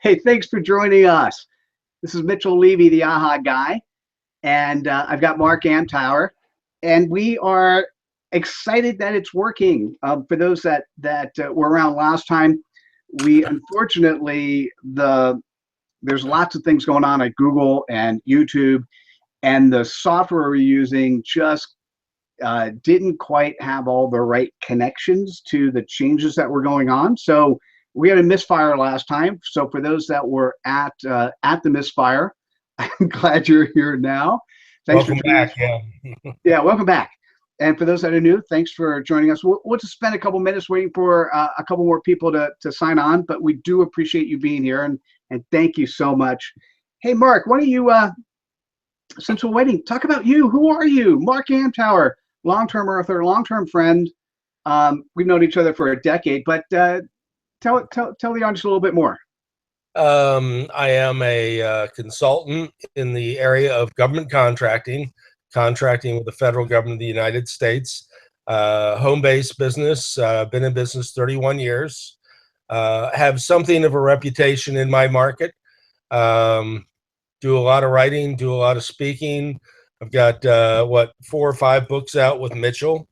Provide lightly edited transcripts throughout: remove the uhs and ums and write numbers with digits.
Hey, thanks for joining us. This is Mitchell Levy, the AHA guy, and I've got Mark Amtower, and we are excited that it's working. For those that were around last time, we unfortunately there's lots of things going on at Google and YouTube, and the software we're using just didn't quite have all the right connections to the changes that were going on. So we had a misfire last time. So for those that were at the misfire, I'm glad you're here now. Thanks Welcome back. Yeah. Yeah, welcome back. And for those that are new, thanks for joining us. We'll just spend a couple minutes waiting for a couple more people to sign on, but we do appreciate you being here, and thank you so much. Hey, Mark, why don't you, since we're waiting, talk about you. Who are you? Mark Amtower, long-term earther, long-term friend. We've known each other for a decade, but tell the audience a little bit more. I am a consultant in the area of government contracting with the federal government of the United States. Home-based business. Been in business 31 years. Have something of a reputation in my market. Do a lot of writing, do a lot of speaking. I've got 4 or 5 books out with Mitchell.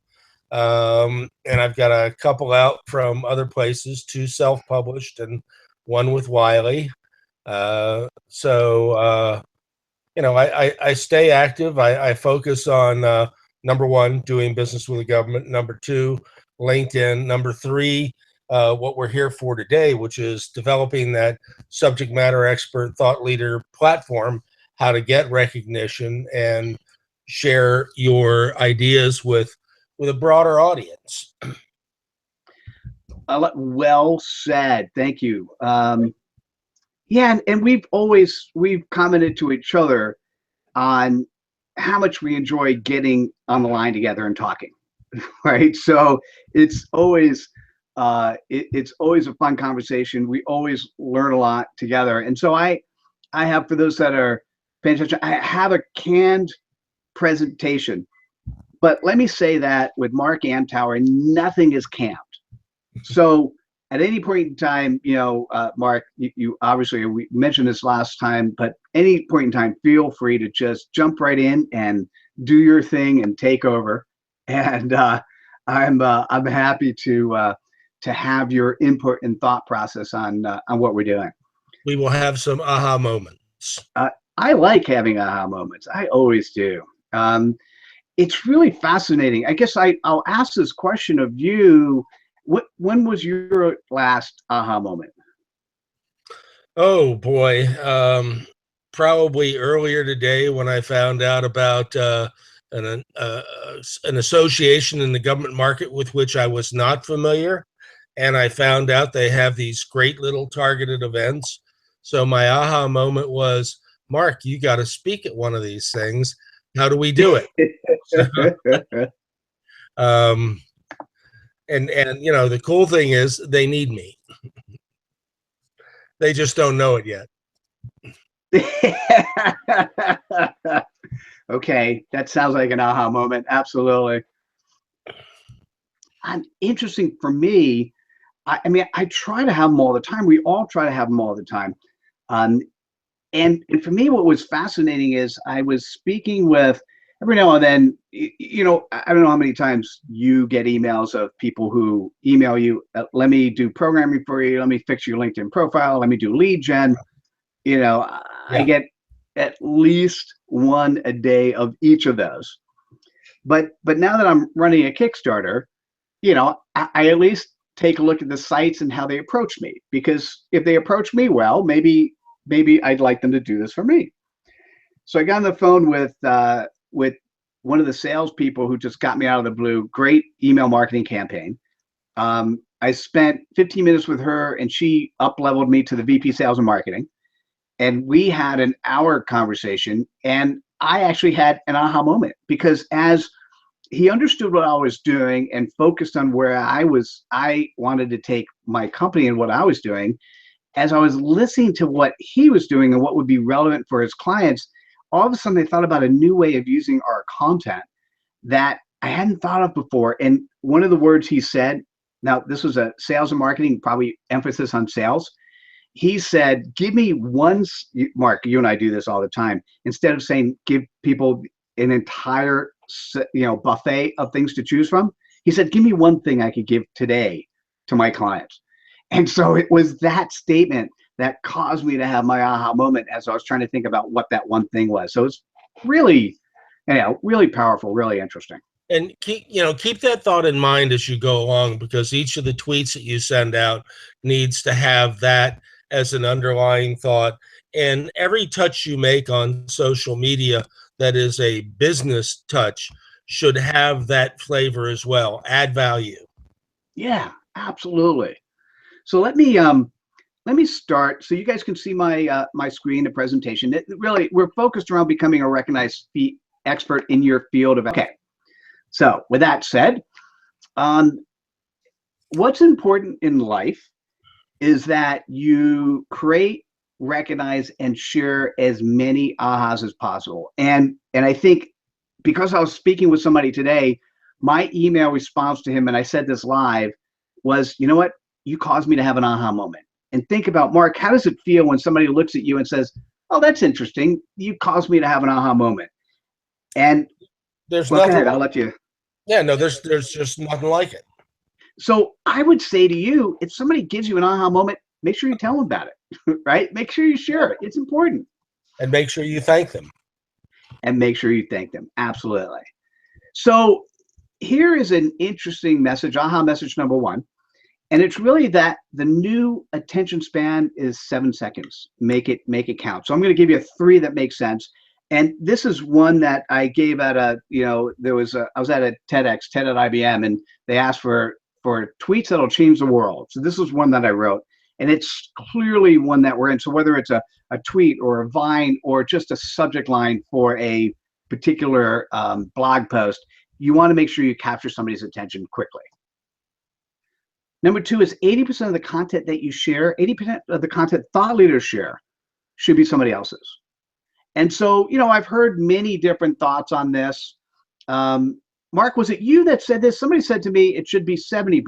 And I've got a couple out from other places, 2 self-published and 1 with Wiley. I stay active. I focus on number 1, doing business with the government. Number 2, LinkedIn. Number 3, what we're here for today, which is developing that subject matter expert thought leader platform, how to get recognition and share your ideas with a broader audience. Well said. Thank you. Yeah, and we've commented to each other on how much we enjoy getting on the line together and talking, right? So it's always it's always a fun conversation. We always learn a lot together. And so I have, for those that are paying attention, I have a canned presentation. But let me say that with Mark Amtower, nothing is canned. So at any point in time, Mark, you obviously, we mentioned this last time, but any point in time, feel free to just jump right in and do your thing and take over. And I'm happy to have your input and thought process on what we're doing. We will have some aha moments. I like having aha moments. I always do. It's really fascinating. I guess I'll ask this question of you. When was your last aha moment? Oh boy, probably earlier today when I found out about an association in the government market with which I was not familiar, and I found out they have these great little targeted events. So my aha moment was, Mark, you got to speak at one of these things. How do we do it? And the cool thing is they need me. They just don't know it yet. Okay, that sounds like an aha moment. Absolutely. Interesting for me. I mean, I try to have them all the time. We all try to have them all the time. And for me, what was fascinating is I was speaking with, every now and then, I don't know how many times you get emails of people who email you, let me do programming for you, let me fix your LinkedIn profile, let me do lead gen. Yeah. I get at least 1 a day of each of those. But now that I'm running a Kickstarter, I at least take a look at the sites and how they approach me, because if they approach me well, maybe I'd like them to do this for me. So I got on the phone with one of the salespeople who just got me out of the blue. Great email marketing campaign. I spent 15 minutes with her, and she up-leveled me to the VP Sales and Marketing. And we had an hour conversation, and I actually had an aha moment, because as he understood what I was doing and focused on where I wanted to take my company and what I was doing, as I was listening to what he was doing and what would be relevant for his clients, all of a sudden I thought about a new way of using our content that I hadn't thought of before. And one of the words he said, now this was a sales and marketing, probably emphasis on sales. he said, give me one, Mark, you and I do this all the time. Instead of saying, give people an entire, buffet of things to choose from, he said, give me one thing I could give today to my clients. And so it was that statement that caused me to have my aha moment as I was trying to think about what that one thing was. So it's really, really powerful, really interesting. And keep that thought in mind as you go along, because each of the tweets that you send out needs to have that as an underlying thought. And every touch you make on social media that is a business touch should have that flavor as well. Add value. Yeah, absolutely. So let me start so you guys can see my screen, the presentation. Really, we're focused around becoming a recognized expert in your field of. Okay. So with that said, what's important in life is that you create, recognize, and share as many ahas as possible. And I think because I was speaking with somebody today, my email response to him, and I said this live, was, you know what? You caused me to have an aha moment. And think about, Mark, how does it feel when somebody looks at you and says, oh, that's interesting. You caused me to have an aha moment. And there's well, go nothing. ahead, I'll let you. Yeah, no, there's just nothing like it. So I would say to you, if somebody gives you an aha moment, make sure you tell them about it, right? Make sure you share it. It's important. And make sure you thank them. And make sure you thank them. Absolutely. So here is an interesting message, aha message number one. And it's really that the new attention span is 7 seconds. Make it count. So I'm going to give you three that make sense. And this is one that I gave at I was at a TEDx, TED at IBM, and they asked for tweets that'll change the world. So this is one that I wrote, and it's clearly one that we're in. So whether it's a tweet or a Vine or just a subject line for a particular blog post, you want to make sure you capture somebody's attention quickly. Number two is 80% of the content that you share, 80% of the content thought leaders share should be somebody else's. And so, I've heard many different thoughts on this. Mark, was it you that said this? Somebody said to me it should be 70%,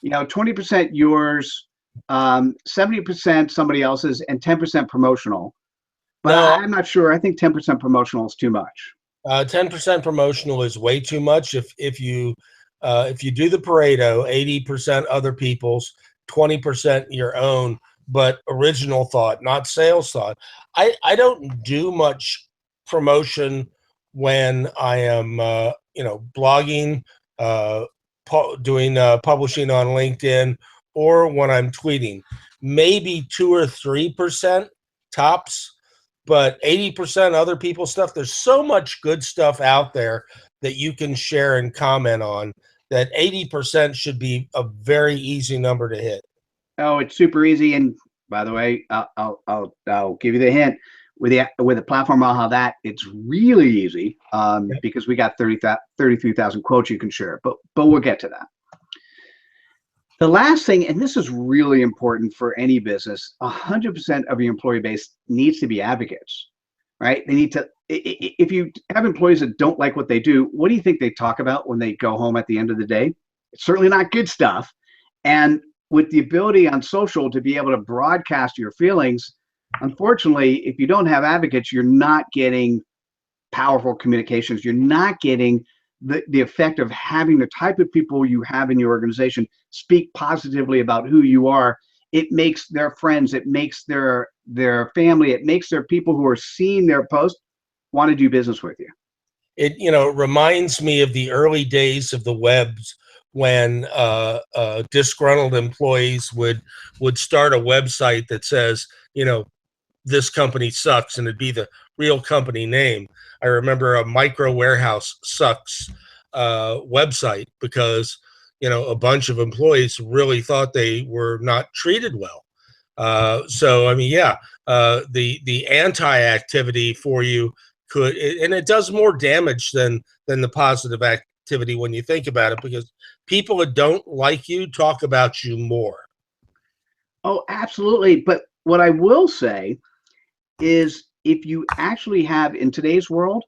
20% yours, 70% somebody else's, and 10% promotional. But no, I'm not sure. I think 10% promotional is too much. 10% promotional is way too much. If you do the Pareto, 80% other people's, 20% your own, but original thought, not sales thought. I don't do much promotion when I am, blogging, doing publishing on LinkedIn, or when I'm tweeting. Maybe 2 or 3% tops, but 80% other people's stuff. There's so much good stuff out there that you can share and comment on that 80% should be a very easy number to hit. Oh, it's super easy. And by the way, I'll give you the hint. With the platform, I'll have that. It's really easy because we got 33,000 quotes you can share. But we'll get to that. The last thing, and this is really important for any business, 100% of your employee base needs to be advocates, right? They need to. If you have employees that don't like what they do, what do you think they talk about when they go home at the end of the day? It's certainly not good stuff. And with the ability on social to be able to broadcast your feelings, unfortunately, if you don't have advocates, you're not getting powerful communications. You're not getting the effect of having the type of people you have in your organization speak positively about who you are. It makes their friends, it makes their family, it makes their people who are seeing their post want to do business with you. It reminds me of the early days of the webs, when disgruntled employees would start a website that says, this company sucks, and it'd be the real company name. I remember a Micro Warehouse Sucks website because, a bunch of employees really thought they were not treated well. The anti-activity for you could, and it does more damage than the positive activity when you think about it, because people that don't like you talk about you more. Oh, absolutely. But what I will say is, if you actually have, in today's world,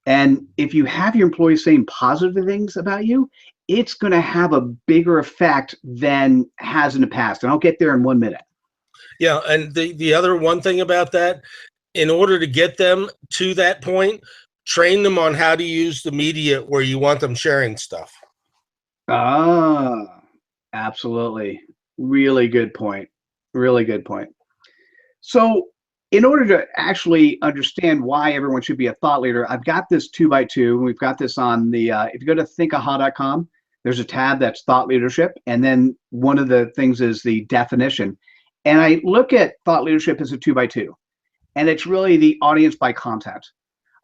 and if you have your employees saying positive things about you, it's going to have a bigger effect than has in the past. And I'll get there in 1 minute. Yeah, and the other one thing about that, in order to get them to that point, train them on how to use the media where you want them sharing stuff. Ah, absolutely. Really good point. Really good point. So, in order to actually understand why everyone should be a thought leader, I've got this 2x2. We've got this on the, if you go to thinkaha.com, there's a tab that's thought leadership. And then one of the things is the definition. And I look at thought leadership as a 2x2, and it's really the audience by content.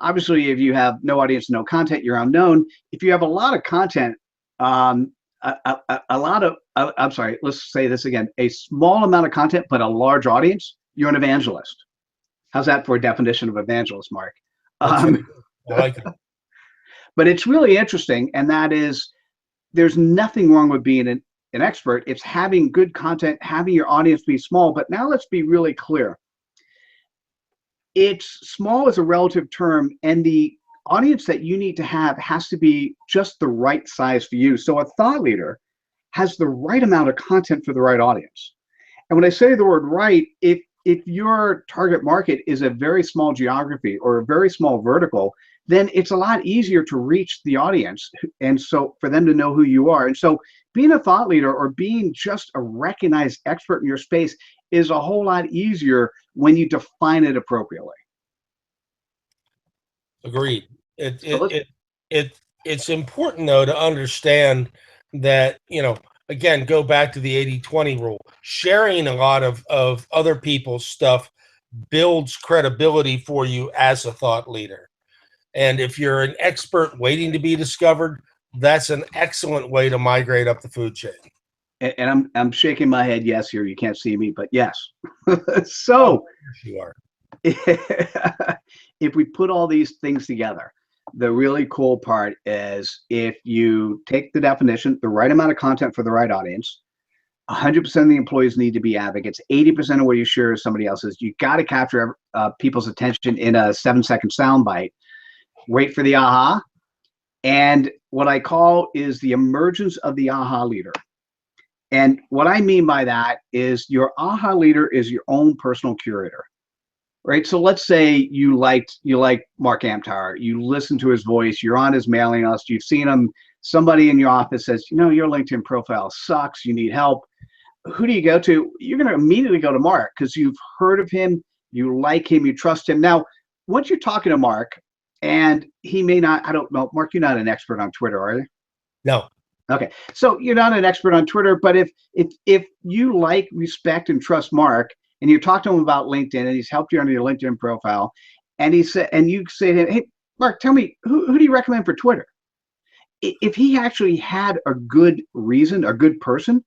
Obviously, if you have no audience, no content, you're unknown. If you have a lot of content, um, a lot of, I'm sorry, let's say this again, a small amount of content, but a large audience, you're an evangelist. How's that for a definition of evangelist, Mark? That's very good. I like it. But it's really interesting, and that is there's nothing wrong with being an expert. It's having good content, having your audience be small. But now let's be really clear. It's small as a relative term, and the audience that you need to have has to be just the right size for you. So a thought leader has the right amount of content for the right audience. And when I say the word right, if your target market is a very small geography or a very small vertical, then it's a lot easier to reach the audience and so for them to know who you are. And so being a thought leader or being just a recognized expert in your space is a whole lot easier when you define it appropriately. Agreed. So let's It's important though to understand that, again, go back to the 80-20 rule. Sharing a lot of other people's stuff builds credibility for you as a thought leader. And if you're an expert waiting to be discovered, that's an excellent way to migrate up the food chain. and I'm shaking my head yes here. You can't see me, but yes. Oh, So yes, you are. if we put all these things together, the really cool part is if you take the definition, the right amount of content for the right audience, 100% of the employees need to be advocates. 80% of what you share is somebody else's. You got to capture people's attention in a 7-second soundbite. Wait for the aha. And what I call is the emergence of the aha leader. And what I mean by that is your aha leader is your own personal curator. Right. So let's say you like Mark Amtar, you listen to his voice, you're on his mailing list, you've seen him, somebody in your office says, your LinkedIn profile sucks, you need help. Who do you go to? You're going to immediately go to Mark because you've heard of him, you like him, you trust him. Now, once you're talking to Mark, and he may not, I don't know, Mark, you're not an expert on Twitter, are you? No. Okay. So you're not an expert on Twitter, but if you like, respect, and trust Mark, and you talk to him about LinkedIn, and he's helped you on your LinkedIn profile, and you say to him, "Hey, Mark, tell me who do you recommend for Twitter?" If he actually had a good reason, a good person,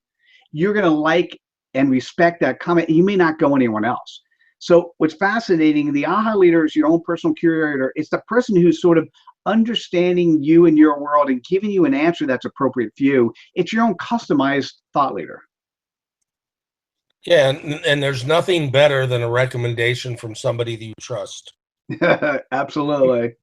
you're going to like and respect that comment. You may not go anyone else. So what's fascinating, the aha leader is your own personal curator. It's the person who's sort of understanding you and your world and giving you an answer that's appropriate for you. It's your own customized thought leader. Yeah, and there's nothing better than a recommendation from somebody that you trust. Absolutely.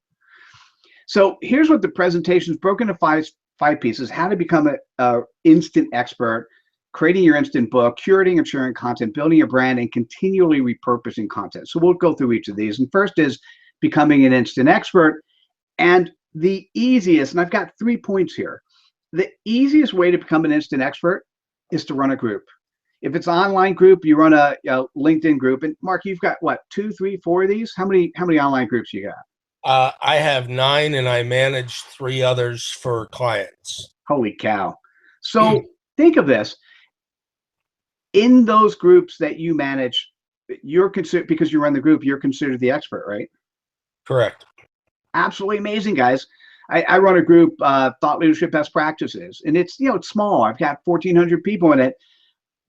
So here's what the presentation is broken into five pieces: how to become a instant expert, creating your instant book, curating and sharing content, building your brand, and continually repurposing content. So we'll go through each of these. And first is becoming an instant expert. And the easiest, and I've got 3 points here. The easiest way to become an instant expert is to run a group. If it's an online group, you run a LinkedIn group. And Mark, you've got what, 2, 3, 4 of these? How many online groups you got? I have 9, and I manage 3 others for clients. Holy cow. So think of this. In those groups that you manage, you're considered, because you run the group, you're considered the expert, right? Correct. Absolutely amazing, guys. I run a group, Thought Leadership Best Practices, and it's small. I've got 1,400 people in it.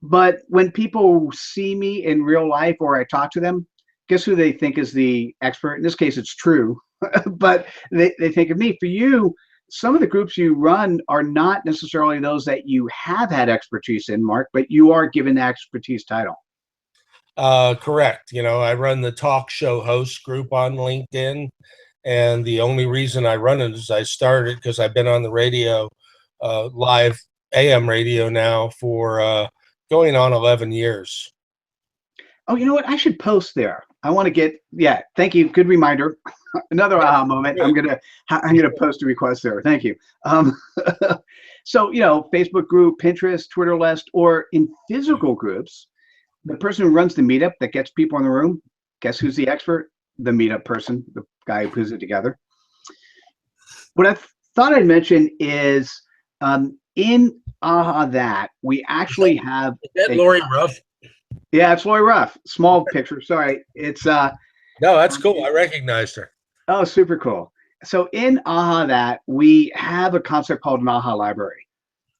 But when people see me in real life or I talk to them, guess who they think is the expert? In this case, it's true, but they think of me. For you, some of the groups you run are not necessarily those that you have had expertise in, Mark, but you are given the expertise title. Correct. I run the talk show host group on LinkedIn, and the only reason I run it is I started because I've been on the radio, live AM radio now for going on 11 years. Oh, you know what? I should post there. I want to get, yeah, thank you. Good reminder. Another Yeah, aha moment. good. I'm gonna post a request there. Thank you. Um, so, Facebook group, Pinterest, Twitter list, or in physical groups, the person who runs the meetup that gets people in the room, guess who's the expert? The meetup person, the guy who puts it together. What I thought I'd mention is in AHA that we actually have Is that a, Lori Ruff? yeah, it's Lori Ruff. Small picture. Sorry. It's No, that's cool. I recognized her. oh, super cool. So in AHA that we have a concept called an AHA library.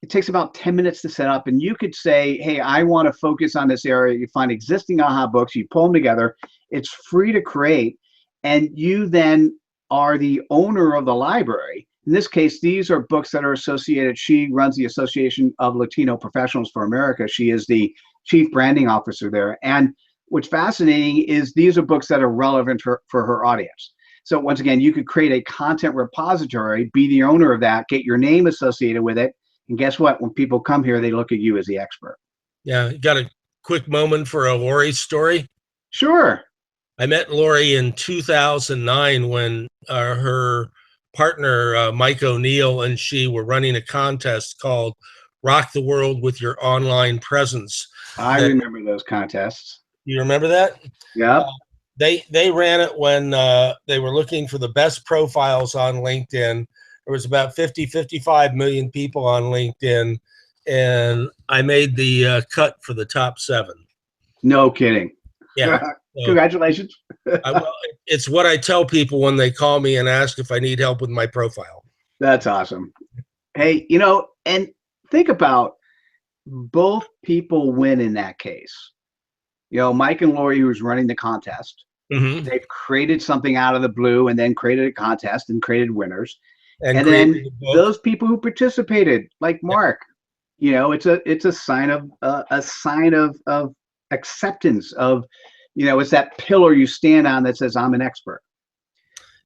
It takes about 10 minutes to set up, and you could say, hey, I want to focus on this area. You find existing AHA books, you pull them together. It's free to create, and you then are the owner of the library. In this case, these are books that are associated. She runs the Association of Latino Professionals for America. She is the chief branding officer there. And what's fascinating is these are books that are relevant for her audience. So once again, you could create a content repository, be the owner of that, get your name associated with it. And guess what? When people come here, they look at you as the expert. Yeah, got a quick moment for a Lori story? Sure. I met Lori in 2009 when her partner, Mike O'Neill, and she were running a contest called Rock the World with Your Online Presence. I remember those contests. You remember that? Yep. They ran it when they were looking for the best profiles on LinkedIn. There was about 55 million people on LinkedIn, and I made the cut for the top 7. No kidding. Yeah. So, congratulations. well, it's what I tell people when they call me and ask if I need help with my profile. That's awesome. Hey, and think about both people win in that case. Mike and Lori, who's running the contest, they've created something out of the blue and then created a contest and created winners. And then those people who participated, like Mark, it's a sign of acceptance of, it's that pillar you stand on that says I'm an expert.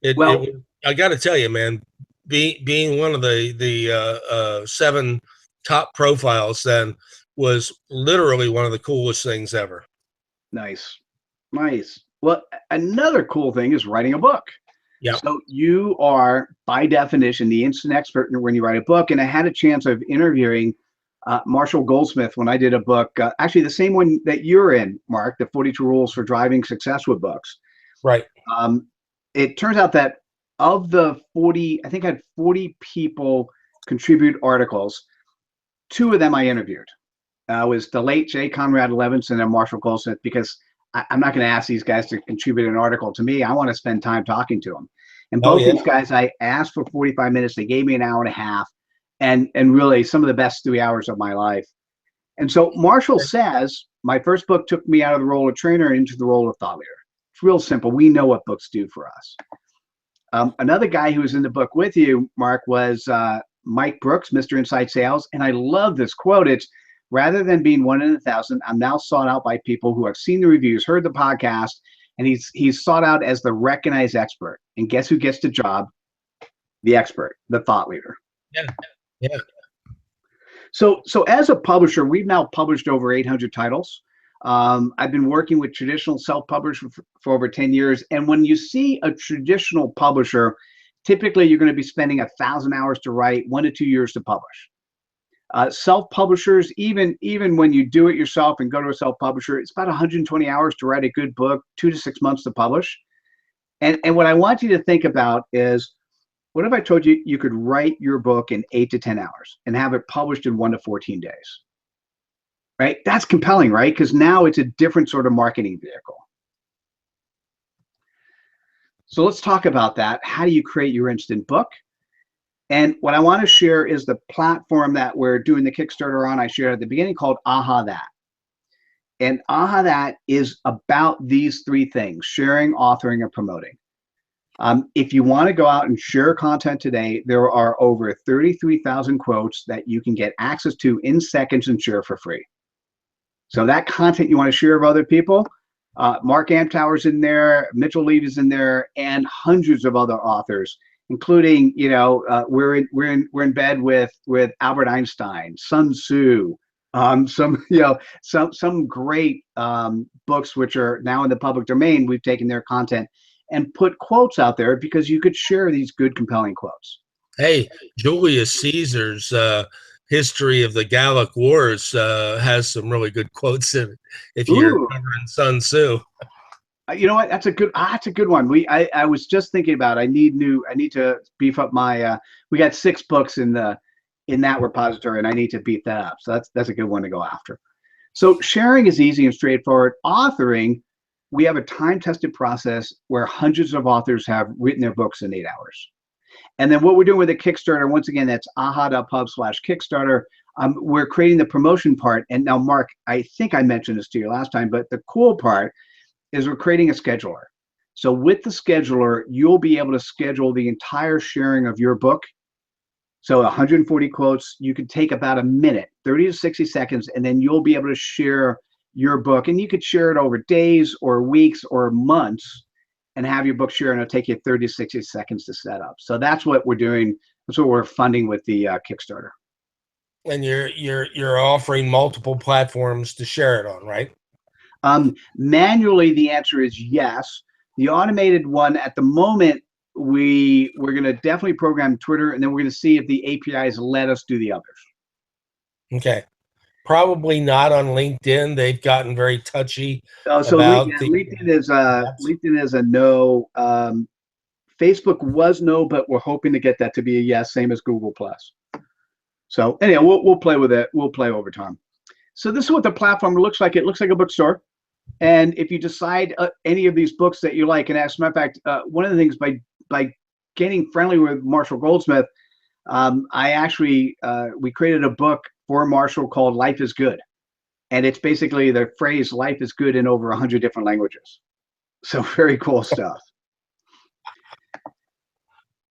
I got to tell you, man, being one of the 7 top profiles then was literally one of the coolest things ever. Nice. Well, another cool thing is writing a book. Yeah. So you are, by definition, the instant expert when you write a book. And I had a chance of interviewing Marshall Goldsmith when I did a book, actually the same one that you're in, Mark, the 42 Rules for Driving Success with Books. Right. It turns out that of the 40, I think I had 40 people contribute articles. 2 of them I interviewed. Was the late J. Conrad Levinson and Marshall Goldsmith, because I'm not going to ask these guys to contribute an article to me. I want to spend time talking to them. And both these guys, I asked for 45 minutes. They gave me an hour and a half, and really some of the best 3 hours of my life. And so Marshall says, my first book took me out of the role of trainer and into the role of thought leader. It's real simple. We know what books do for us. Another guy who was in the book with you, Mark, was Mike Brooks, Mr. Inside Sales. And I love this quote. It's, rather than being 1 in 1,000, I'm now sought out by people who have seen the reviews, heard the podcast, and he's sought out as the recognized expert. And guess who gets the job? The expert, the thought leader. Yeah. So as a publisher, we've now published over 800 titles. I've been working with traditional self-publishers for over 10 years. And when you see a traditional publisher, typically you're going to be spending 1,000 hours to write, 1 to 2 years to publish. Self-publishers, even when you do it yourself and go to a self-publisher, it's about 120 hours to write a good book, 2 to 6 months to publish. And what I want you to think about is, what if I told you you could write your book in 8 to 10 hours and have it published in 1 to 14 days? Right? That's compelling, right? Because now it's a different sort of marketing vehicle. So let's talk about that. How do you create your instant book? And what I want to share is the platform that we're doing the Kickstarter on. I shared at the beginning, called AHA That. And AHA That is about these 3 things: sharing, authoring, and promoting. If you want to go out and share content today, there are over 33,000 quotes that you can get access to in seconds and share for free. So that content you want to share with other people, Mark Amtower's in there, Mitchell Levy's in there, and hundreds of other authors, including, we're in bed with Albert Einstein, Sun Tzu, Some some great books which are now in the public domain. We've taken their content and put quotes out there because you could share these good, compelling quotes. Hey, Julius Caesar's history of the Gallic Wars has some really good quotes in it. If you're Ooh, covering Sun Tzu, you know what? That's a good one. I was just thinking about. I need to beef up my. We got 6 books in that repository, and I need to beef that up. So that's a good one to go after. So sharing is easy and straightforward. Authoring, we have a time-tested process where hundreds of authors have written their books in 8 hours. And then what we're doing with the Kickstarter, once again, that's aha.pub/Kickstarter. We're creating the promotion part. And now, Mark, I think I mentioned this to you last time, but the cool part is we're creating a scheduler. So with the scheduler, you'll be able to schedule the entire sharing of your book. So 140 quotes, you could take about a minute, 30 to 60 seconds, and then you'll be able to share your book. And you could share it over days or weeks or months and have your book share, and it'll take you 30 to 60 seconds to set up. So that's what we're doing. That's what we're funding with the Kickstarter. and you're offering multiple platforms to share it on, right? Manually, the answer is yes. The automated one at the moment, we're going to definitely program Twitter, and then we're going to see if the APIs let us do the others. Okay. Probably not on LinkedIn. They've gotten very touchy about the LinkedIn is a no. Facebook was no, but we're hoping to get that to be a yes, same as Google Plus. So anyhow, we'll play with it. We'll play over time. So this is what the platform looks like. It looks like a bookstore. And if you decide any of these books that you like, and as a matter of fact, one of the things by getting friendly with Marshall Goldsmith, I actually we created a book for Marshall called "Life is Good," and it's basically the phrase "Life is good" in over 100 different languages. So very cool stuff.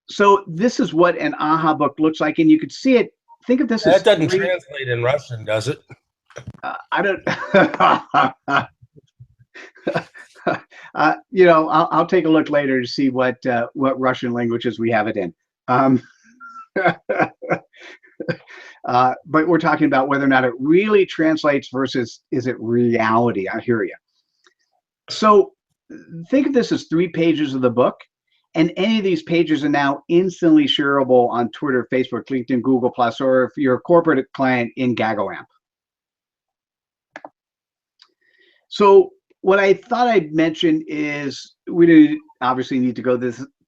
So this is what an AHA book looks like, and you could see it. Think of this as that doesn't translate in Russian, does it? I don't. I'll take a look later to see what Russian languages we have it in. But we're talking about whether or not it really translates versus is it reality. I hear you. So think of this as 3 pages of the book, and any of these pages are now instantly shareable on Twitter, Facebook, LinkedIn, Google Plus, or if you're a corporate client in GagoAmp. So what I thought I'd mention is we obviously need to go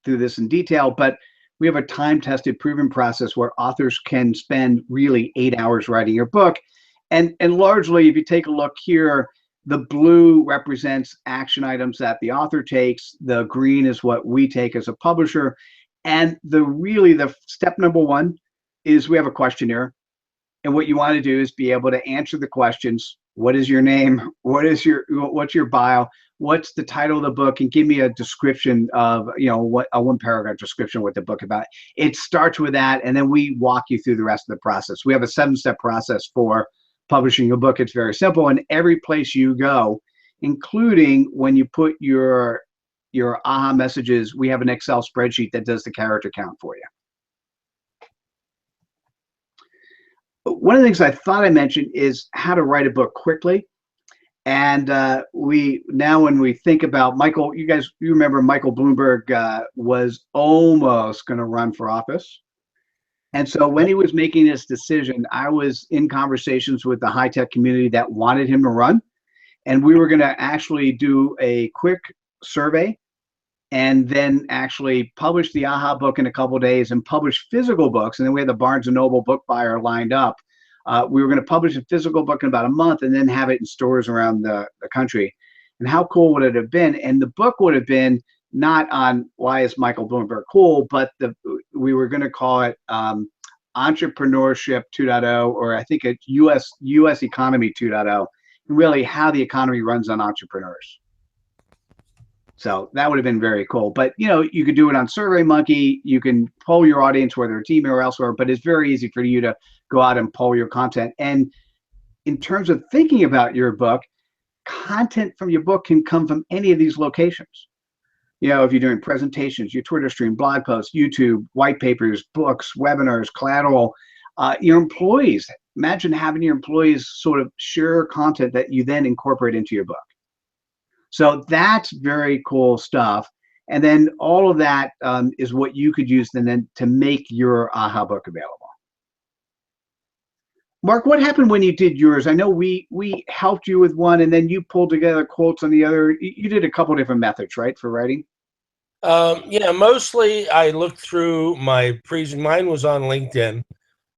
through this in detail, but we have a time-tested, proven process where authors can spend really 8 hours writing your book. And largely, if you take a look here, the blue represents action items that the author takes. The green is what we take as a publisher. And the step number 1 is we have a questionnaire. And what you want to do is be able to answer the questions. What is your name? What's your bio? What's the title of the book? And give me a description of, what a 1-paragraph description of what the book about. It starts with that, and then we walk you through the rest of the process. We have a 7-step process for publishing a book. It's very simple, and every place you go, including when you put your AHA messages, we have an Excel spreadsheet that does the character count for you. One of the things I thought I mentioned is how to write a book quickly. And when we think about Michael, you remember Michael Bloomberg was almost going to run for office. And so when he was making this decision, I was in conversations with the high-tech community that wanted him to run. And we were going to actually do a quick survey and then actually publish the AHA book in a couple of days and publish physical books. And then we had the Barnes & Noble book buyer lined up. We were going to publish a physical book in about a month and then have it in stores around the country. And how cool would it have been? And the book would have been not on why is Michael Bloomberg cool, but we were going to call it Entrepreneurship 2.0, or I think it's U.S. Economy 2.0, really how the economy runs on entrepreneurs. So that would have been very cool. But, you could do it on SurveyMonkey. You can poll your audience, whether it's email or elsewhere, but it's very easy for you to go out and poll your content. And in terms of thinking about your book, content from your book can come from any of these locations. If you're doing presentations, your Twitter stream, blog posts, YouTube, white papers, books, webinars, collateral, your employees imagine having your employees sort of share content that you then incorporate into your book. So that's very cool stuff. And then all of that is what you could use then to make your AHA book available. Mark, what happened when you did yours? I know we helped you with one, and then you pulled together quotes on the other. You did a couple different methods, right, for writing? Yeah, mostly I looked through my mine was on LinkedIn,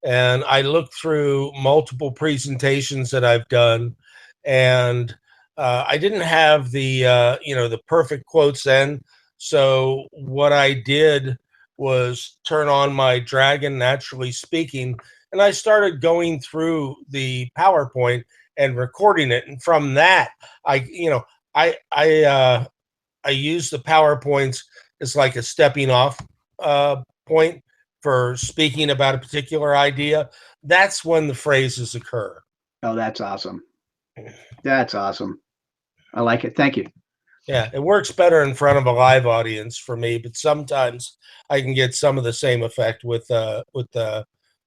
and I looked through multiple presentations that I've done, and I didn't have the perfect quotes then. So what I did was turn on my Dragon Naturally Speaking, and I started going through the PowerPoint and recording it. And from that, I use the PowerPoints as like a stepping off point for speaking about a particular idea. That's when the phrases occur. Oh, that's awesome. That's awesome. I like it. Thank you. Yeah, it works better in front of a live audience for me, but sometimes I can get some of the same effect with the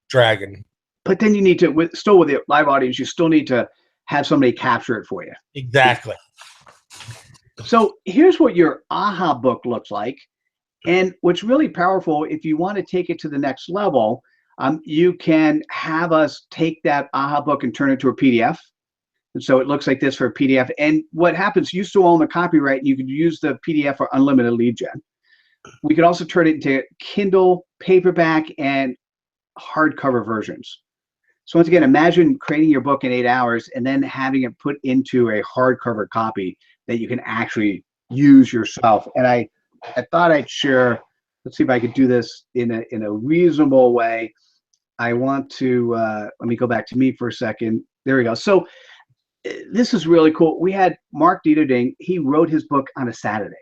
Dragon. But then you need to, with the live audience, you still need to have somebody capture it for you. Exactly. So here's what your AHA book looks like. And what's really powerful, if you want to take it to the next level, you can have us take that AHA book and turn it to a PDF. And so it looks like this for a PDF. And what happens, you still own the copyright, and you could use the PDF for unlimited lead gen. We could also turn it into Kindle, paperback, and hardcover versions. So once again, imagine creating your book in 8 hours and then having it put into a hardcover copy that you can actually use yourself. And I thought I'd share, let's see if I could do this in a reasonable way. I want to, let me go back to me for a second. There we go. So this is really cool. We had Mark Dieterding, he wrote his book on a Saturday,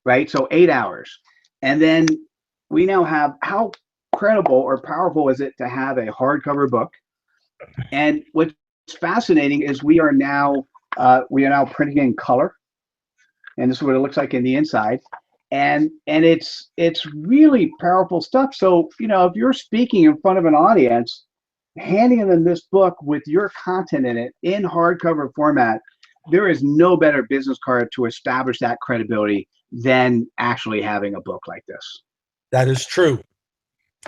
right? So 8 hours. And then we now have, how credible or powerful is it to have a hardcover book? And what's fascinating is we are now printing in color. And this is what it looks like in the inside. And it's really powerful stuff. So, if you're speaking in front of an audience, handing them this book with your content in it in hardcover format, there is no better business card to establish that credibility than actually having a book like this. That is true.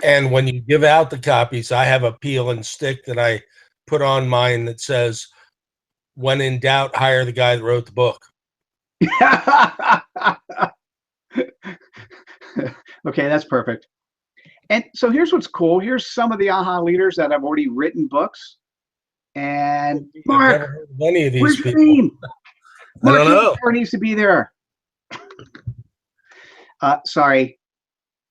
And when you give out the copies, I have a peel and stick that I put on mine that says, when in doubt, hire the guy that wrote the book. Okay, that's perfect. And so here's what's cool. Here's some of the AHA leaders that have already written books. And Mark, Many of these where's people. your name? Mark, I don't know. Mark needs to be there. Sorry.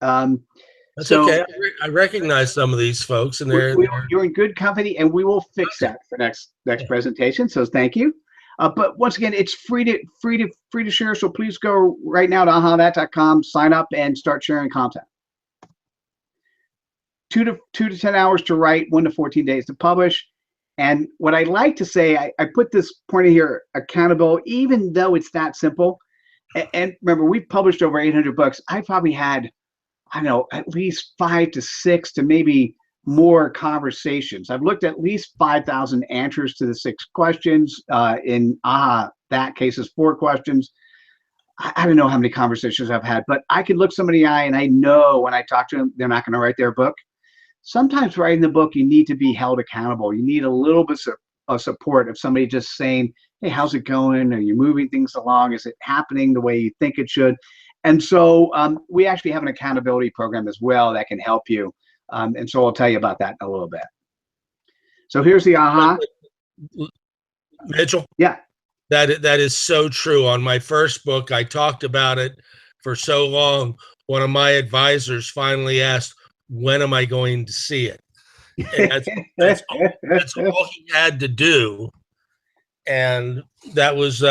That's okay. I recognize some of these folks, and you're in good company, and we will fix that for next presentation. So thank you. But once again, it's free to share. So please go right now to ahathat.com, sign up, and start sharing content. 2 to 10 hours to write, 1 to 14 days to publish. And what I like to say, I put this point in here, accountable, even though it's that simple. And remember, we've published over 800 books. I probably had, I don't know, at least 5 to 6 to maybe more conversations. I've looked at least 5,000 answers to the 6 questions. In that case is 4 questions. I don't know how many conversations I've had, but I could look somebody in the eye and I know when I talk to them, they're not going to write their book. Sometimes writing the book, you need to be held accountable. You need a little bit of support of somebody just saying, hey, how's it going? Are you moving things along? Is it happening the way you think it should? And so we actually have an accountability program as well that can help you. And so I'll tell you about that in a little bit. So here's the AHA. Mitchell? Yeah. That is so true. On my first book, I talked about it for so long. One of my advisors finally asked, when am I going to see it? And that's all he had to do. And that was,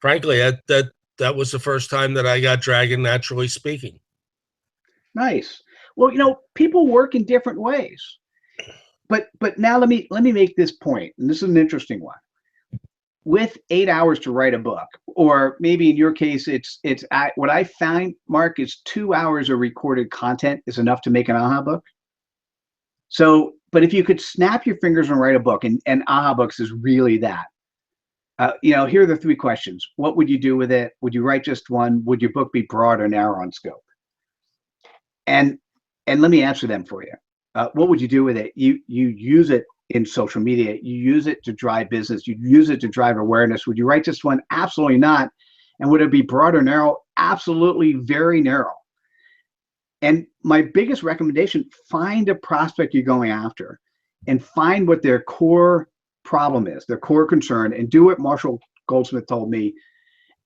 frankly, that was the first time that I got Dragon Naturally Speaking. Nice. Well, people work in different ways. But now let me make this point, and this is an interesting one. With 8 hours to write a book, or maybe in your case, it's what I find, Mark, is 2 hours of recorded content is enough to make an AHA book. So But if you could snap your fingers and write a book, and Aha Books is really that. Here are the three questions. What would you do with it? Would you write just one? Would your book be broad or narrow on scope? And let me answer them for you. What would you do with it? You use it in social media. You use it to drive business. You use it to drive awareness. Would you write just one? Absolutely not. And would it be broad or narrow? Absolutely very narrow. And my biggest recommendation, find a prospect you're going after and find what their core problem is, their core concern, and do what Marshall Goldsmith told me.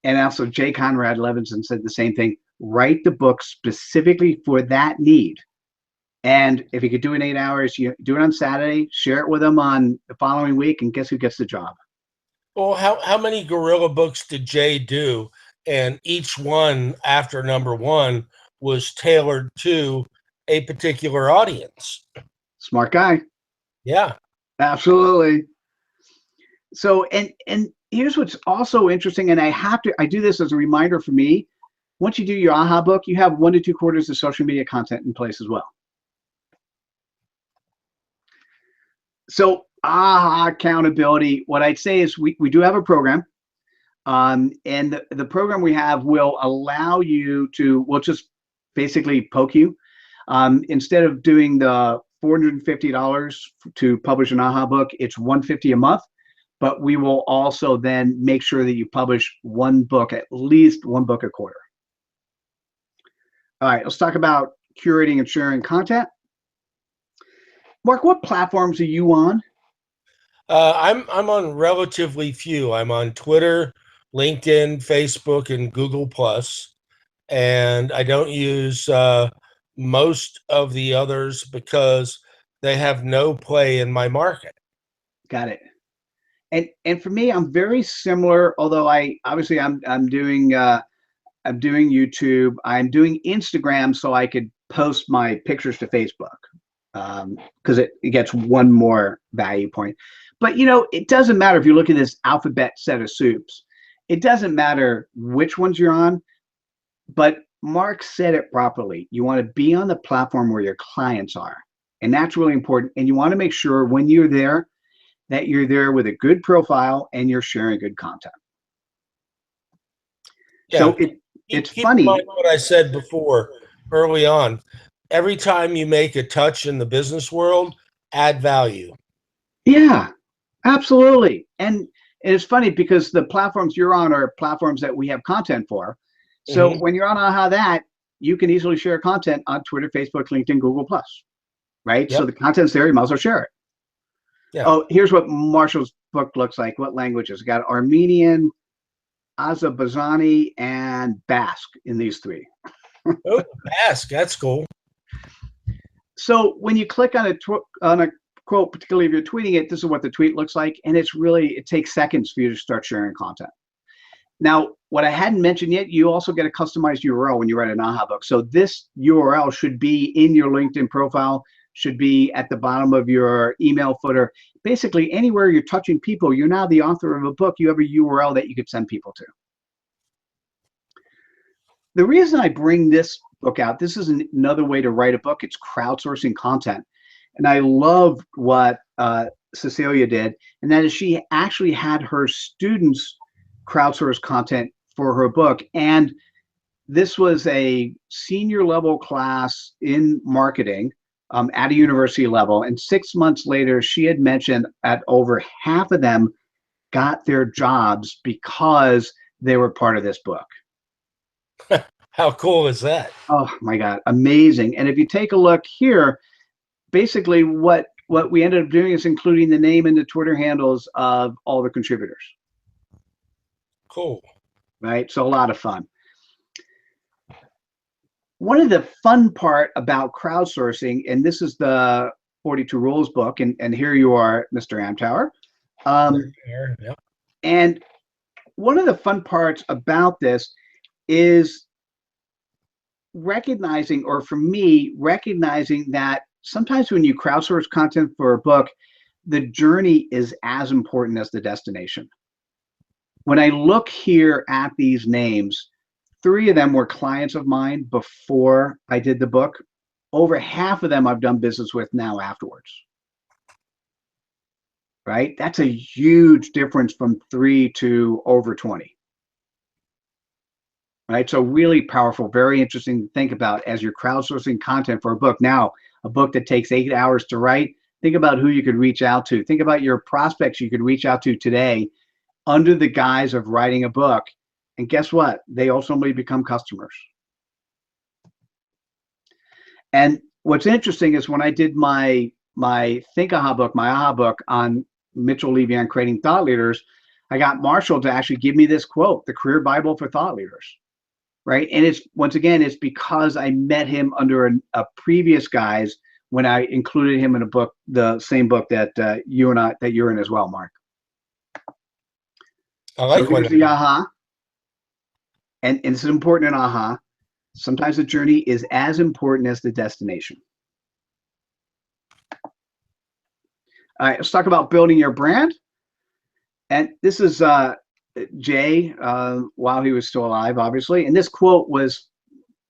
And also Jay Conrad Levinson said the same thing. Write the book specifically for that need. And if you could do it in 8 hours, you do it on Saturday, share it with them on the following week, and guess who gets the job? Well, how many guerrilla books did Jay do? And each one after number one was tailored to a particular audience. Smart guy. Yeah. Absolutely. So, and here's what's also interesting, and I do this as a reminder for me. Once you do your Aha book, you have 1 to 2 quarters of social media content in place as well. So Aha accountability, what I'd say is we do have a program. And the program we have will allow you to, we'll just basically poke you. Instead of doing the $450 to publish an Aha book, it's $150 a month. But we will also then make sure that you publish one book, at least one book a quarter. All right, let's talk about curating and sharing content. Mark, what platforms are you on? I'm on relatively few. I'm on Twitter, LinkedIn, Facebook, and Google Plus, and I don't use most of the others because they have no play in my market. Got it. And for me, I'm very similar. Although I'm doing YouTube. I'm doing Instagram so I could post my pictures to Facebook because it gets one more value point. But it doesn't matter if you look at this alphabet set of soups. It doesn't matter which ones you're on. But Mark said it properly. You want to be on the platform where your clients are, and that's really important. And you want to make sure when you're there that you're there with a good profile and you're sharing good content. Yeah. So it's keep funny. In mind what I said before early on. Every time you make a touch in the business world, add value. Yeah, absolutely. And it's funny because the platforms you're on are platforms that we have content for. So when you're on Aha that, you can easily share content on Twitter, Facebook, LinkedIn, Google Plus, right? Yep. So the content's there, you might as well share it. Yeah. Oh, here's what Marshall's book looks like. What languages? Got Armenian, Azerbaijani, and Basque in these three. Oh, Basque, that's cool. So when you click on a quote, particularly if you're tweeting it, this is what the tweet looks like, and it takes seconds for you to start sharing content. Now, what I hadn't mentioned yet, you also get a customized URL when you write an Aha book. So this URL should be in your LinkedIn profile, should be at the bottom of your email footer. Basically, anywhere you're touching people, you're now the author of a book, you have a URL that you could send people to. The reason I bring this book out, this is another way to write a book. It's crowdsourcing content. And I love what Cecilia did, and that is she actually had her students crowdsource content for her book. And this was a senior level class in marketing at a university level. And 6 months later, she had mentioned that over half of them got their jobs because they were part of this book. How cool is that? Oh my God, amazing. And if you take a look here, basically what we ended up doing is including the name and the Twitter handles of all the contributors. Cool. Right? So a lot of fun. One of the fun part about crowdsourcing, and this is the 42 Rules book, and here you are, Mr. Amtower. Yeah. And one of the fun parts about this is recognizing, or for me, recognizing that sometimes when you crowdsource content for a book, the journey is as important as the destination. When I look here at these names, 3 of them were clients of mine before I did the book. Over half of them I've done business with now afterwards. right? That's a huge difference from 3 to over 20. Right? So really powerful, very interesting to think about as you're crowdsourcing content for a book. Now, a book that takes 8 hours to write, think about who you could reach out to. Think about your prospects you could reach out to today under the guise of writing a book. And guess what? They ultimately become customers. And what's interesting is when I did my Think Aha book, my Aha book on Mitchell Levy on creating thought leaders, I got Marshall to actually give me this quote, the career Bible for thought leaders. Right. And it's once again, it's because I met him under a previous guise when I included him in a book, the same book that you're in as well, Mark. I like so here's the aha. And this is important in aha. Sometimes the journey is as important as the destination. All right, let's talk about building your brand. And this is Jay, while he was still alive, obviously. And this quote was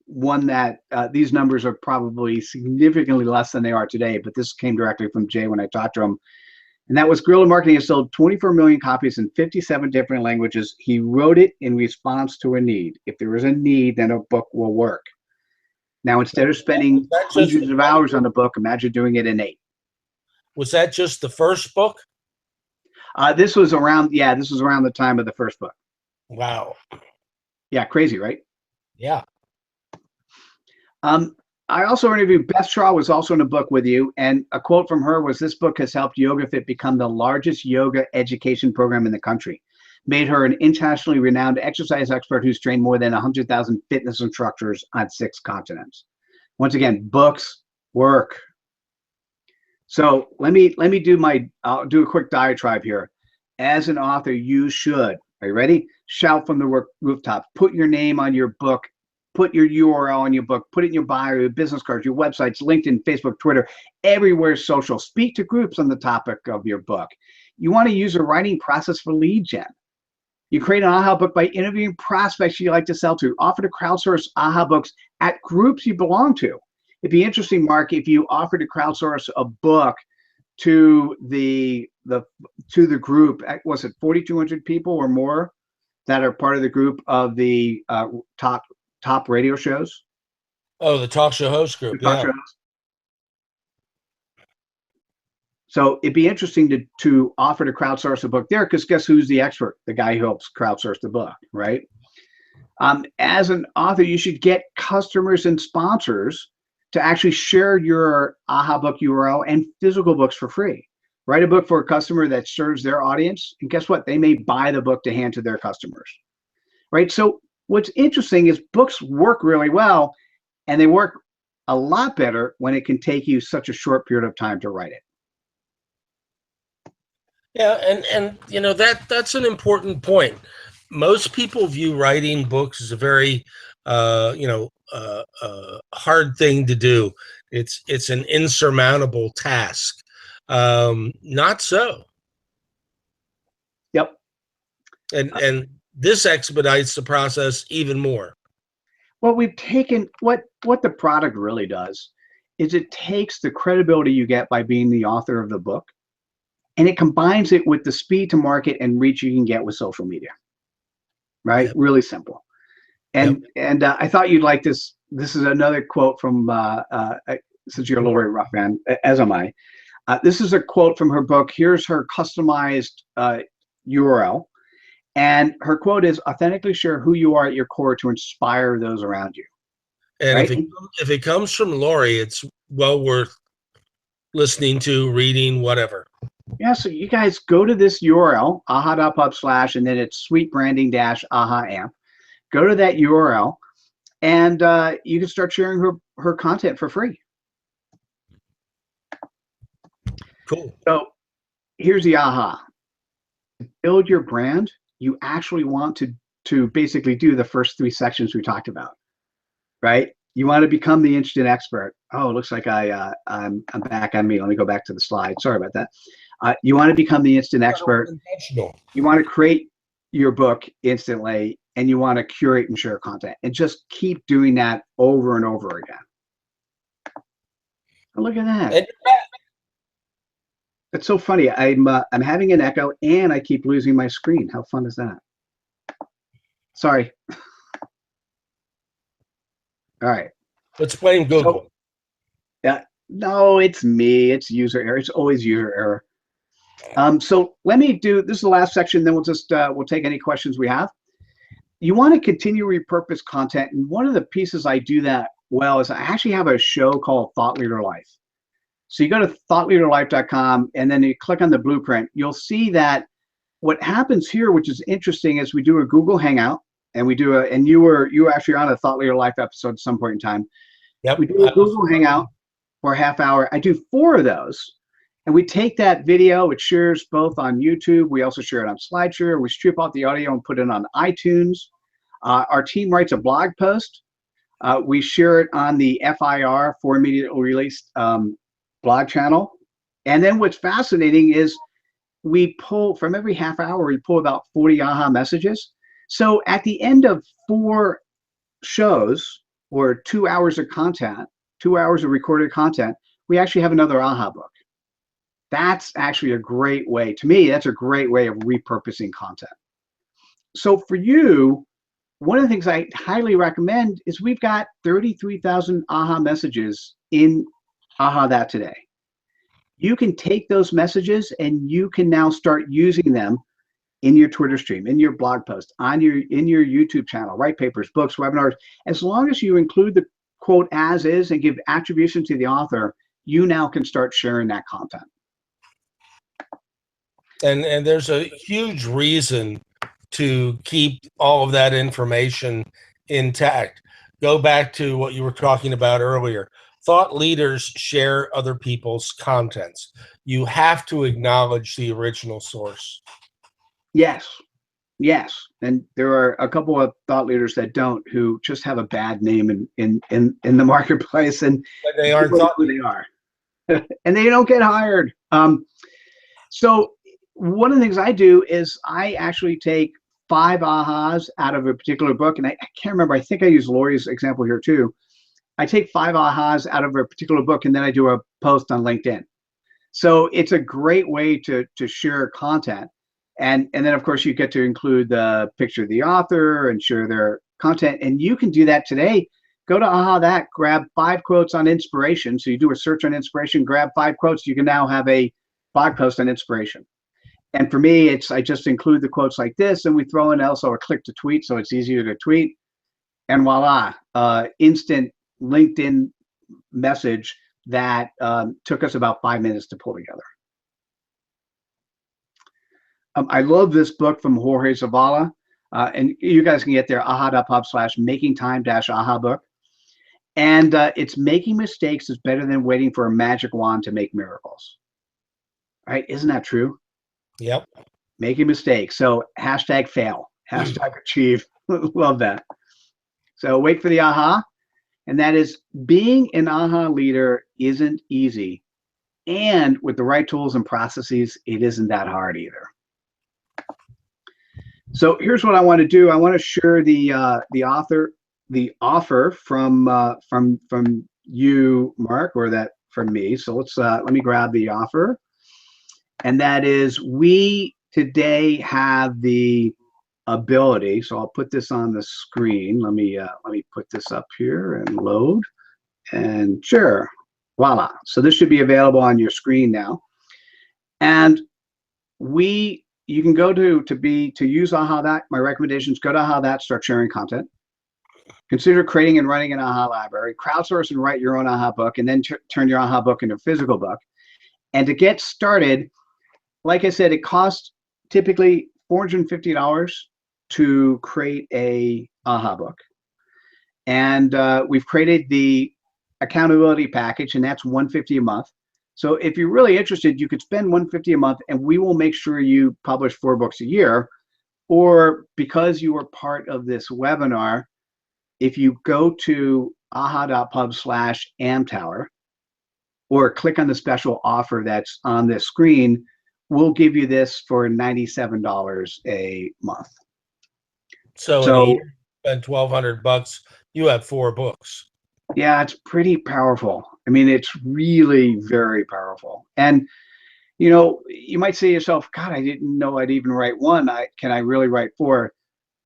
one that these numbers are probably significantly less than they are today, but this came directly from Jay when I talked to him. And that was guerrilla marketing has sold 24 million copies in 57 different languages. He wrote it in response to a need. If there is a need, then a book will work. Now, instead of spending hundreds of hours on a book, imagine doing it in 8. Was that just the first book? This was around the time of the first book. Wow. Yeah, crazy, right? Yeah. I also interviewed Beth Shaw, was also in a book with you, and a quote from her was, "This book has helped YogaFit become the largest yoga education program in the country, made her an internationally renowned exercise expert who's trained more than 100,000 fitness instructors on 6 continents." Once again, books work. So let me I'll do a quick diatribe here. As an author, you should, are you ready? Shout from the rooftops, put your name on your book, put your URL on your book, put it in your bio, your business cards, your websites, LinkedIn, Facebook, Twitter, everywhere social. Speak to groups on the topic of your book. You want to use a writing process for lead gen. You create an AHA book by interviewing prospects you like to sell to. Offer to crowdsource AHA books at groups you belong to. It'd be interesting, Mark, if you offer to crowdsource a book to the group. Was it 4,200 people or more that are part of the group of the top radio shows? Oh, the talk show host group. Yeah. So it'd be interesting to offer to crowdsource a book there, because guess who's the expert? The guy who helps crowdsource the book, right? As an author, you should get customers and sponsors to actually share your AHA book URL and physical books for free. Write a book for a customer that serves their audience, and guess what? They may buy the book to hand to their customers, right? So what's interesting is books work really well, and they work a lot better when it can take you such a short period of time to write it. Yeah, and you know that's an important point. Most people view writing books as a very hard thing to do. It's an insurmountable task. Not so. Yep. And this expedites the process even more. Well, we've taken what the product really does is it takes the credibility you get by being the author of the book, and it combines it with the speed to market and reach you can get with social media. Right? Yep. Really simple. And I thought you'd like this. This is another quote from since you're a Lori Ruff fan, as am I. This is a quote from her book. Here's her customized URL. And her quote is, "Authentically share who you are at your core to inspire those around you." And right? if it comes from Lori, it's well worth listening to, reading, whatever. Yeah, so you guys go to this URL, aha.pub/, and then it's sweet branding -aha amp. Go to that URL, and you can start sharing her content for free. Cool. So here's the aha. To build your brand, you actually want to basically do the first 3 sections we talked about, right? You want to become the instant expert. Oh, it looks like I'm back on me. Let me go back to the slide. Sorry about that. You want to become the instant expert. You want to create your book instantly, and you want to curate and share content, and just keep doing that over and over again. Look at that. It's so funny. I'm having an echo and I keep losing my screen. How fun is that? Sorry. All right. Let's blame So Google. yeah, no, it's me. It's user error. It's always user error. So let me do this is the last section. Then we'll take any questions we have. You want to continue repurpose content, and one of the pieces I do that well is I actually have a show called Thought Leader Life. So you go to thoughtleaderlife.com and then you click on the blueprint. You'll see that what happens here, which is interesting, is we do a Google Hangout and we do and you were actually on a Thought Leader Life episode at some point in time. Yep. We do a Google Hangout for a half hour. I do 4 of those. And we take that video, it shares both on YouTube. We also share it on SlideShare. We strip out the audio and put it on iTunes. Our team writes a blog post. We share it on the FIR for immediately released blog channel. And then what's fascinating is we pull from every half hour, we pull about 40 aha messages. So at the end of 4 shows or 2 hours of content, 2 hours of recorded content, we actually have another aha book. That's actually a great way, to me, that's a great way of repurposing content. So for you, one of the things I highly recommend is we've got 33,000 aha messages in Aha That Today. You can take those messages and you can now start using them in your Twitter stream, in your blog post, in your YouTube channel, write papers, books, webinars. As long as you include the quote as is and give attribution to the author, you now can start sharing that content. And there's a huge reason to keep all of that information intact. Go back to what you were talking about earlier. Thought leaders share other people's contents. You have to acknowledge the original source. Yes, yes. And there are a couple of thought leaders that don't, who just have a bad name in the marketplace, and They aren't people know thought who they are, and they don't get hired. So one of the things I do is I actually take 5 ahas out of a particular book, and I can't remember. I think I use Lori's example here too. I take 5 ahas out of a particular book, and then I do a post on LinkedIn. So it's a great way to share content. And then, of course, you get to include the picture of the author and share their content. And you can do that today. Go to Aha That, grab 5 quotes on inspiration. So you do a search on inspiration, grab 5 quotes. You can now have a blog post on inspiration. And for me, I just include the quotes like this, and we throw in also a click to tweet, so it's easier to tweet. And voila, instant LinkedIn message that took us about 5 minutes to pull together. I love this book from Jorge Zavala, and you guys can get there, aha.pub/makingtime-aha book. And it's making mistakes is better than waiting for a magic wand to make miracles. Right? Isn't that true? Yep. Making mistakes. So #fail, #achieve. Love that. So wait for the aha. And that is, being an aha leader isn't easy. And with the right tools and processes, it isn't that hard either. So here's what I want to do. I want to share the offer from you, Mark, or that from me. So let me grab the offer. And that is, we today have the ability. So I'll put this on the screen. Let me put this up here and load and share. Voila. So this should be available on your screen now. And you can go to use Aha That. My recommendations: go to Aha That, start sharing content. Consider creating and running an Aha library. Crowdsource and write your own Aha book, and then turn your Aha book into a physical book. And to get started, like I said, it costs typically $450 to create a Aha book. And we've created the accountability package, and that's $150 a month. So if you're really interested, you could spend $150 a month, and we will make sure you publish 4 books a year. Or because you are part of this webinar, if you go to aha.pub/amtower or click on the special offer that's on this screen, we'll give you this for $97 a month. So in a year, spend $1,200, you have 4 books. Yeah, it's pretty powerful. I mean, it's really very powerful. And you might say to yourself, God, I didn't know I'd even write one. Can I really write four?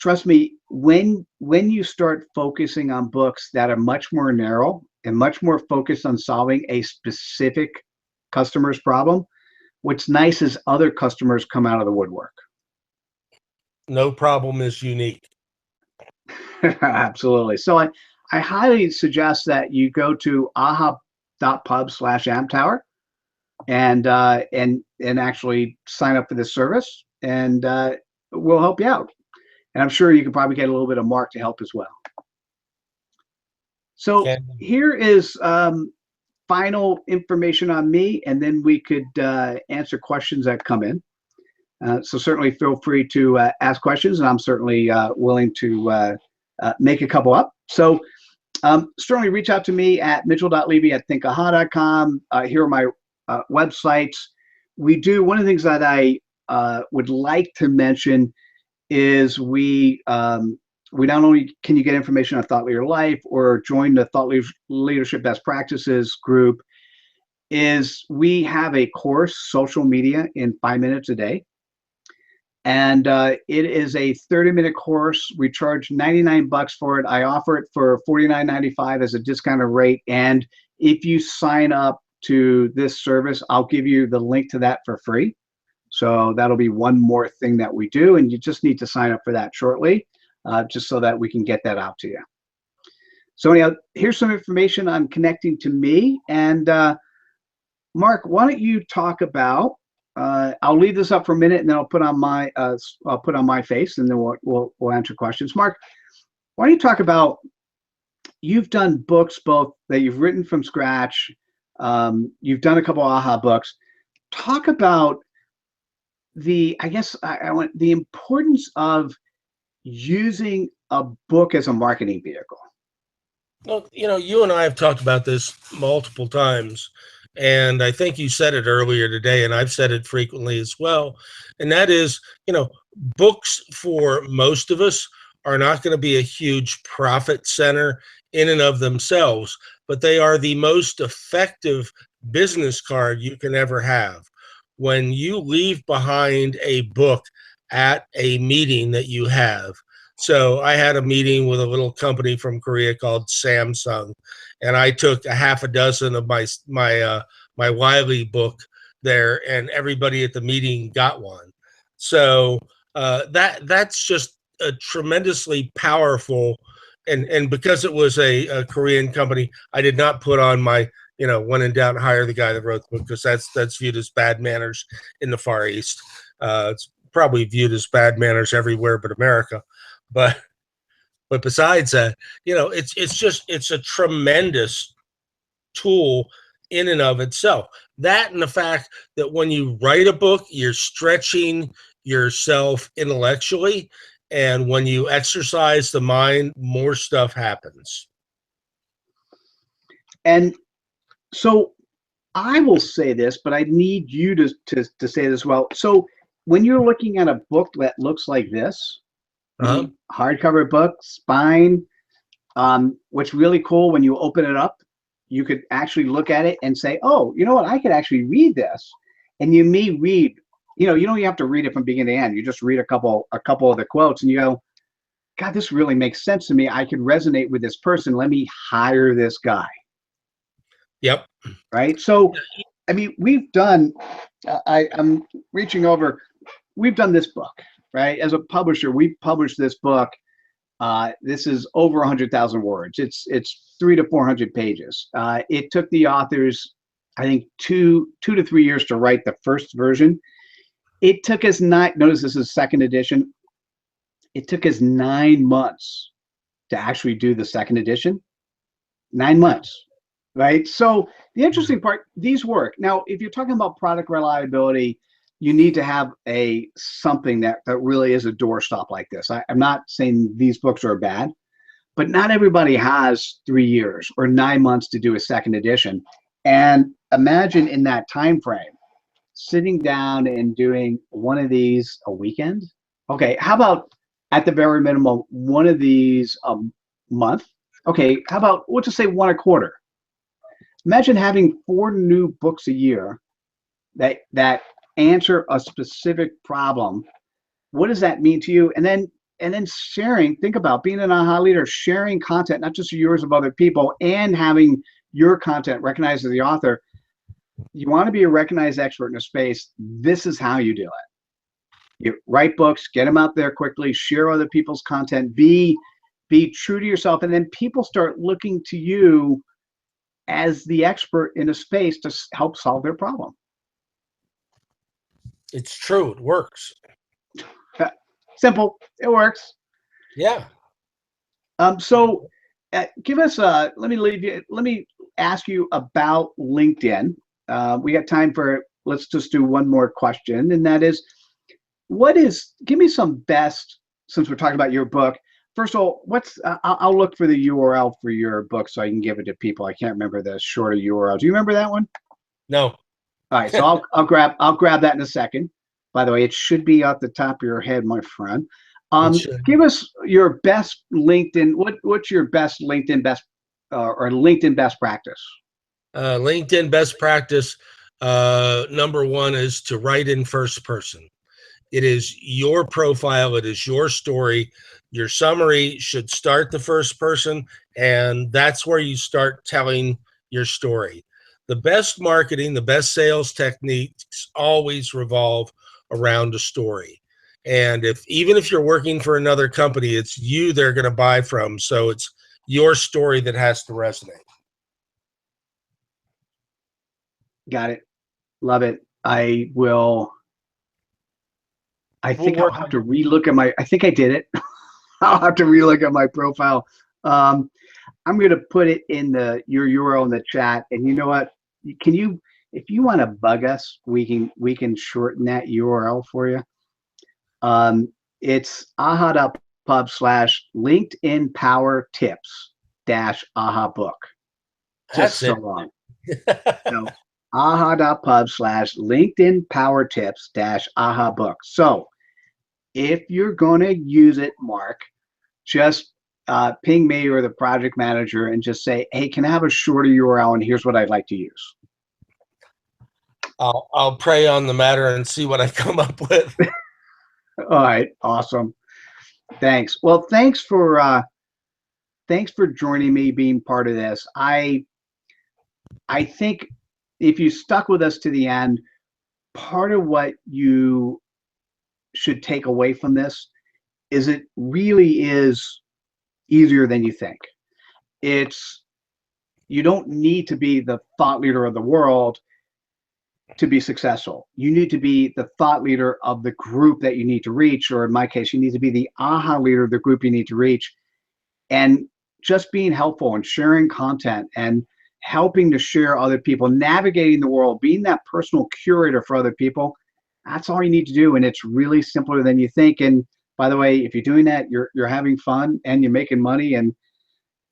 Trust me, when you start focusing on books that are much more narrow and much more focused on solving a specific customer's problem, what's nice is other customers come out of the woodwork. No problem is unique. Absolutely. So I highly suggest that you go to aha.pub/AmpTower and actually sign up for this service, and we'll help you out. And I'm sure you can probably get a little bit of Mark to help as well. So Okay. here is final information on me, and then we could answer questions that come in. So certainly feel free to ask questions, and I'm certainly willing to make a couple up. So certainly reach out to me at mitchell.levy@thinkaha.com. Here are my websites. One of the things that I would like to mention is we not only can you get information on Thought Leader Life or join the Thought Leadership Best Practices group, is we have a course, Social Media in 5 minutes a day. And it is a 30-minute course. We charge $99 for it. I offer it for $49.95 as a discounted rate. And if you sign up to this service, I'll give you the link to that for free. So that'll be one more thing that we do. And you just need to sign up for that shortly, just so that we can get that out to you. So anyhow, here's some information on connecting to me. And Mark, why don't you talk about, I'll leave this up for a minute, and then I'll put on my face, and then we'll answer questions. Mark, why don't you talk about, you've done books both that you've written from scratch. You've done a couple AHA books. Talk about I want the importance of using a book as a marketing vehicle. Well, you and I have talked about this multiple times, and I think you said it earlier today, and I've said it frequently as well. And that is, books for most of us are not going to be a huge profit center in and of themselves, but they are the most effective business card you can ever have. When you leave behind a book at a meeting that you have. So I had a meeting with a little company from Korea called Samsung, and I took a half a dozen of my Wiley book there, and everybody at the meeting got one. So that's just a tremendously powerful, and because it was a Korean company, I did not put on my when in doubt, hire the guy that wrote the book, because that's viewed as bad manners in the Far East. It's probably viewed as bad manners everywhere but America. But besides that, it's a tremendous tool in and of itself. That and the fact that when you write a book, you're stretching yourself intellectually, and when you exercise the mind, more stuff happens. And so I will say this, but I need you to say this well. So when you're looking at a book that looks like this, hardcover book, spine, what's really cool, when you open it up, you could actually look at it and say, oh, you know what, I could actually read this. And you may read, you don't even have to read it from beginning to end. You just read a couple of the quotes, and you go, God, this really makes sense to me. I could resonate with this person. Let me hire this guy. Yep. Right. So, I mean, we've done, I'm reaching over, we've done this book, right? As a publisher, we published this book. This is over 100,000 words. It's 300 to 400 pages. It took the authors, I think, 2 to 3 years to write the first version. It took us notice this is second edition. It took us 9 months to actually do the second edition. 9 months. Right. So the interesting part, these work. Now, if you're talking about product reliability, you need to have something that really is a doorstop like this. I'm not saying these books are bad, but not everybody has 3 years or 9 months to do a second edition. And imagine in that time frame, sitting down and doing one of these a weekend. Okay, how about at the very minimum, one of these a month? Okay, how about, we'll just say one a quarter. Imagine having 4 new books a year that answer a specific problem. What does that mean to you? And then sharing, think about being an AHA leader, sharing content, not just yours of other people, and having your content recognized as the author. You want to be a recognized expert in a space. This is how you do it. You write books, get them out there quickly, share other people's content, be true to yourself, and then people start looking to you as the expert in a space to help solve their problem. It's true. It works. Simple. It works. Yeah. So give us let me ask you about LinkedIn. We got time for, let's just do one more question, and that is, give me some best, since we're talking about your book. First of all, I'll look for the URL for your book so I can give it to people. I can't remember the shorter URL. Do you remember that one? No. All right, so I'll grab that in a second. By the way, it should be off the top of your head, my friend. Give us your best LinkedIn. What's your best LinkedIn or LinkedIn best practice? LinkedIn best practice, number one is to write in first person. It is your profile. It is your story. Your summary should start the first person, and that's where you start telling your story. The best marketing, the best sales techniques always revolve around a story. And even if you're working for another company, it's you they're going to buy from. So it's your story that has to resonate. Got it. Love it. I think I'll have to relook at I think I did it. I'll have to relook at my profile. I'm going to put it in your URL in the chat. And you know what? If you want to bug us, we can shorten that URL for you. It's aha.pub/LinkedIn Power Tips -aha book. Just so long. So aha.pub/LinkedIn Power Tips -aha book. So if you're going to use it, Mark, just ping me or the project manager and just say, hey, can I have a shorter URL? And here's what I'd like to use. I'll pray on the matter and see what I come up with. All right. Awesome. Thanks. Well, thanks for joining me, being part of this. I think if you stuck with us to the end, part of what you should take away from this is it really is easier than you think. You don't need to be the thought leader of the world to be successful. You need to be the thought leader of the group that you need to reach, or in my case, you need to be the AHA leader of the group you need to reach. And just being helpful and sharing content and helping to share other people, navigating the world, being that personal curator for other people, that's all you need to do. And it's really simpler than you think. And by the way, if you're doing that, you're having fun and you're making money, and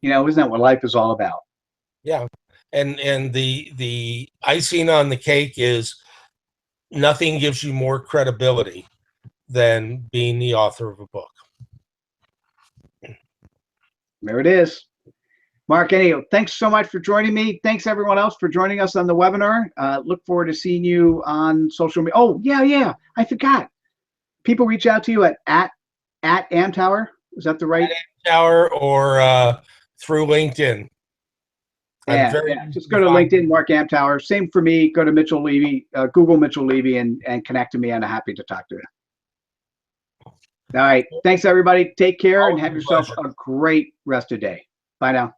isn't that what life is all about? Yeah. And the icing on the cake is nothing gives you more credibility than being the author of a book. There it is. Mark, thanks so much for joining me. Thanks everyone else for joining us on the webinar. Look forward to seeing you on social media. Oh, yeah. I forgot. People reach out to you at Amtower. Is that the right? At Amtower or through LinkedIn. Yeah, just go to LinkedIn, Mark Amtower. Same for me. Go to Mitchell Levy, Google Mitchell Levy, and connect to me. I'm happy to talk to you. All right. Thanks, everybody. Take care and have yourself a great rest of the day. Bye now.